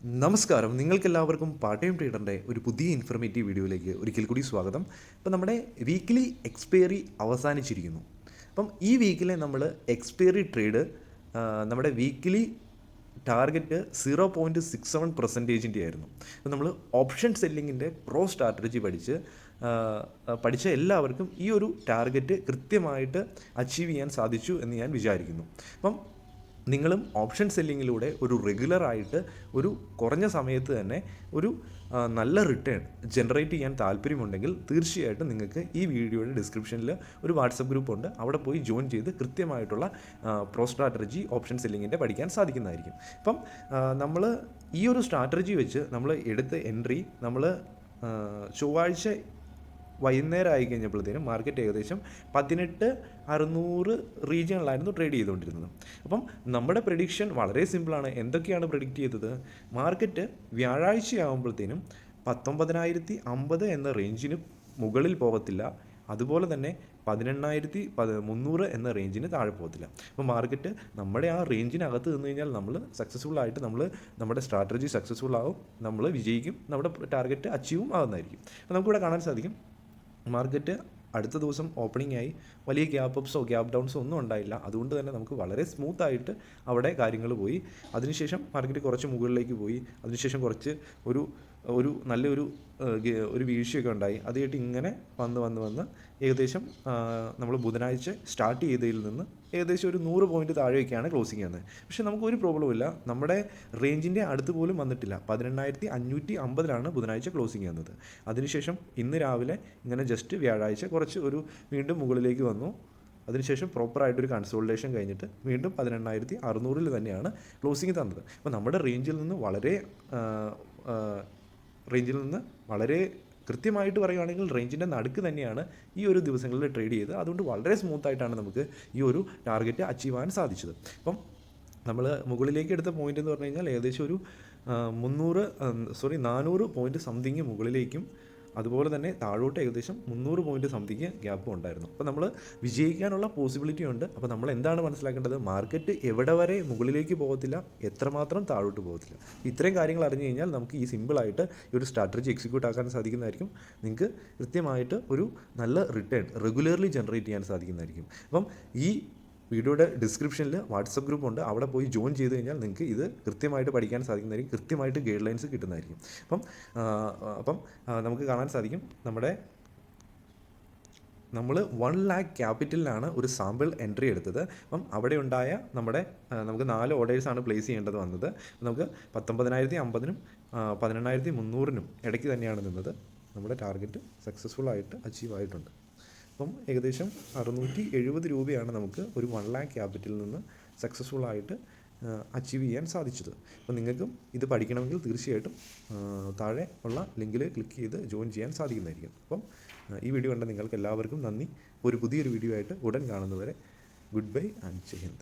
നമസ്കാരം, നിങ്ങൾക്കെല്ലാവർക്കും part time ട്രേഡറിൻ്റെ ഒരു പുതിയ ഇൻഫർമേറ്റീവ് വീഡിയോയിലേക്ക് ഒരിക്കൽ കൂടി സ്വാഗതം. അപ്പോൾ നമ്മുടെ വീക്കിലി എക്സ്പയറി അവസാനിച്ചിരിക്കുന്നു. അപ്പം ഈ വീക്കിലെ നമ്മൾ എക്സ്പയറി ട്രേഡ് നമ്മുടെ വീക്കിലി ടാർഗറ്റ് 0.67% ആയിരുന്നു. അപ്പോൾ നമ്മൾ ഓപ്ഷൻ സെല്ലിങ്ങിൻ്റെ പ്രോ സ്ട്രാറ്റജി പഠിച്ച എല്ലാവർക്കും ഈ ഒരു ടാർഗറ്റ് കൃത്യമായിട്ട് അച്ചീവ് ചെയ്യാൻ സാധിച്ചു എന്ന് ഞാൻ വിചാരിക്കുന്നു. അപ്പം നിങ്ങളും ഓപ്ഷൻ സെല്ലിങ്ങിലൂടെ ഒരു റെഗുലറായിട്ട് ഒരു കുറഞ്ഞ സമയത്ത് തന്നെ ഒരു നല്ല റിട്ടേൺ ജനറേറ്റ് ചെയ്യാൻ താല്പര്യമുണ്ടെങ്കിൽ തീർച്ചയായിട്ടും നിങ്ങൾക്ക് ഈ വീഡിയോയുടെ ഡിസ്ക്രിപ്ഷനിൽ ഒരു വാട്സപ്പ് ഗ്രൂപ്പ് ഉണ്ട്. അവിടെ പോയി ജോയിൻ ചെയ്ത് കൃത്യമായിട്ടുള്ള പ്രോ സ്ട്രാറ്റജി ഓപ്ഷൻ സെല്ലിങ്ങിൻ്റെ പഠിക്കാൻ സാധിക്കുന്നതായിരിക്കും. അപ്പം നമ്മൾ ഈ ഒരു സ്ട്രാറ്റജി വെച്ച് നമ്മൾ എടുത്ത എൻട്രി നമ്മൾ ചൊവ്വാഴ്ച വൈകുന്നേരം ആയി കഴിഞ്ഞപ്പോഴത്തേനും മാർക്കറ്റ് ഏകദേശം 18,600 റീജിയണിലായിരുന്നു ട്രേഡ് ചെയ്തുകൊണ്ടിരുന്നത്. അപ്പം നമ്മുടെ പ്രഡിക്ഷൻ വളരെ സിമ്പിളാണ്. എന്തൊക്കെയാണ് പ്രഡിക്റ്റ് ചെയ്തത്? മാർക്കറ്റ് വ്യാഴാഴ്ചയാകുമ്പോഴത്തേനും 19,050 എന്ന റേഞ്ചിന് മുകളിൽ പോകത്തില്ല, അതുപോലെ തന്നെ 18,300 എന്ന റേഞ്ചിന് താഴെ പോകത്തില്ല. അപ്പോൾ മാർക്കറ്റ് നമ്മുടെ ആ റേഞ്ചിനകത്ത് നിന്ന് കഴിഞ്ഞാൽ നമ്മൾ സക്സസ്ഫുള്ളായിട്ട് നമ്മുടെ സ്ട്രാറ്റജി സക്സസ്ഫുൾ ആവും, നമ്മൾ വിജയിക്കും, നമ്മുടെ ടാർഗറ്റ് അച്ചീവും ആകുന്നതായിരിക്കും. അപ്പോൾ നമുക്കിവിടെ കാണാൻ സാധിക്കും മാർക്കറ്റ് അടുത്ത ദിവസം ഓപ്പണിംഗ് ആയി വലിയ ഗ്യാപ്പ് അപ്സോ ഗ്യാപ്പ് ഡൗൺസോ ഒന്നും ഉണ്ടായില്ല. അതുകൊണ്ട് തന്നെ നമുക്ക് വളരെ സ്മൂത്തായിട്ട് അവിടെ കാര്യങ്ങൾ പോയി. അതിനുശേഷം മാർക്കറ്റ് കുറച്ച് മുകളിലേക്ക് പോയി. അതിനുശേഷം കുറച്ച് ഒരു നല്ലൊരു വീഴ്ചയൊക്കെ ഉണ്ടായി. അത് കഴിഞ്ഞിട്ട് ഇങ്ങനെ വന്ന് ഏകദേശം നമ്മൾ ബുധനാഴ്ച സ്റ്റാർട്ട് ചെയ്തതിൽ നിന്ന് ഏകദേശം ഒരു 100 പോയിൻറ്റ് താഴെയൊക്കെയാണ് ക്ലോസിങ് ചെയ്യുന്നത്. പക്ഷേ നമുക്കൊരു പ്രോബ്ലമില്ല, നമ്മുടെ റേഞ്ചിൻ്റെ അടുത്ത് പോലും വന്നിട്ടില്ല. 18,550 ബുധനാഴ്ച ക്ലോസിങ് ചെയ്യുന്നത്. അതിനുശേഷം ഇന്ന് രാവിലെ ഇങ്ങനെ ജസ്റ്റ് വ്യാഴാഴ്ച കുറച്ച് വീണ്ടും മുകളിലേക്ക് വന്നു. അതിനുശേഷം പ്രോപ്പറായിട്ടൊരു കൺസോൾട്ടേഷൻ കഴിഞ്ഞിട്ട് വീണ്ടും 18,600 തന്നെയാണ് ക്ലോസിങ് തന്നത്. അപ്പോൾ നമ്മുടെ റേഞ്ചിൽ നിന്ന് വളരെ കൃത്യമായിട്ട് പറയുകയാണെങ്കിൽ റേഞ്ചിൻ്റെ നടുക്ക് തന്നെയാണ് ഈ ഒരു ദിവസങ്ങളിൽ ട്രേഡ് ചെയ്ത്. അതുകൊണ്ട് വളരെ സ്മൂത്തായിട്ടാണ് നമുക്ക് ഈ ഒരു ടാർഗറ്റ് അച്ചീവ് ആകാൻ സാധിച്ചത്. അപ്പം നമ്മൾ മുകളിലേക്ക് എടുത്ത പോയിൻ്റ് എന്ന് പറഞ്ഞു കഴിഞ്ഞാൽ ഏകദേശം ഒരു 400 പോയിൻറ്റ് സംതിങ് മുകളിലേക്കും അതുപോലെ തന്നെ താഴോട്ട് ഏകദേശം 300 പോയിൻറ്റ് സംതിങ് ഗ്യാപ്പും ഉണ്ടായിരുന്നു. അപ്പോൾ നമ്മൾ വിജയിക്കാനുള്ള പോസിബിലിറ്റി ഉണ്ട്. അപ്പോൾ നമ്മൾ എന്താണ് മനസ്സിലാക്കേണ്ടത്? മാർക്കറ്റ് എവിടെ വരെ മുകളിലേക്ക് പോകത്തില്ല, എത്രമാത്രം താഴോട്ട് പോകത്തില്ല. ഇത്രയും കാര്യങ്ങൾ അറിഞ്ഞു കഴിഞ്ഞാൽ നമുക്ക് ഈ സിമ്പിളായിട്ട് ഈ ഒരു സ്ട്രാറ്റജി എക്സിക്യൂട്ട് ആക്കാൻ സാധിക്കുന്നതായിരിക്കും. നിങ്ങൾക്ക് കൃത്യമായിട്ട് ഒരു നല്ല റിട്ടേൺ റെഗുലർലി ജനറേറ്റ് ചെയ്യാൻ സാധിക്കുന്നതായിരിക്കും. അപ്പം ഈ വീഡിയോയുടെ ഡിസ്ക്രിപ്ഷനിൽ വാട്സപ്പ് ഗ്രൂപ്പ് ഉണ്ട്. അവിടെ പോയി ജോയിൻ ചെയ്ത് കഴിഞ്ഞാൽ നിങ്ങൾക്ക് ഇത് കൃത്യമായിട്ട് പഠിക്കാൻ സാധിക്കുന്നതായിരിക്കും, കൃത്യമായിട്ട് ഗൈഡ് ലൈൻസ് കിട്ടുന്നതായിരിക്കും. അപ്പം നമുക്ക് കാണാൻ സാധിക്കും നമ്മൾ 1 lakh ക്യാപിറ്റലിലാണ് ഒരു സാമ്പിൾ എൻട്രി എടുത്തത്. അപ്പം അവിടെ ഉണ്ടായ നമുക്ക് 4 ഓർഡേഴ്സാണ് പ്ലേസ് ചെയ്യേണ്ടത് വന്നത്. നമുക്ക് 19,050 18,300 ഇടയ്ക്ക് തന്നെയാണ് നിന്നത്. നമ്മുടെ ടാർഗറ്റ് സക്സസ്ഫുള്ളായിട്ട് അച്ചീവ് ആയിട്ടുണ്ട്. അപ്പം ഏകദേശം 670 രൂപയാണ് നമുക്ക് ഒരു 1 lakh ക്യാപിറ്റലിൽ നിന്ന് സക്സസ്ഫുള്ളായിട്ട് അച്ചീവ് ചെയ്യാൻ സാധിച്ചത്. അപ്പോൾ നിങ്ങൾക്കും ഇത് പഠിക്കണമെങ്കിൽ തീർച്ചയായിട്ടും താഴെ ഉള്ള ലിങ്കിൽ ക്ലിക്ക് ചെയ്ത് ജോയിൻ ചെയ്യാൻ സാധിക്കുന്നതായിരിക്കും. അപ്പം ഈ വീഡിയോ കണ്ട നിങ്ങൾക്ക് എല്ലാവർക്കും നന്ദി. ഒരു പുതിയൊരു വീഡിയോ ആയിട്ട് ഉടൻ കാണുന്നവരെ ഗുഡ് ബൈ ആൻഡ് ജയ് ഹിന്ദ്.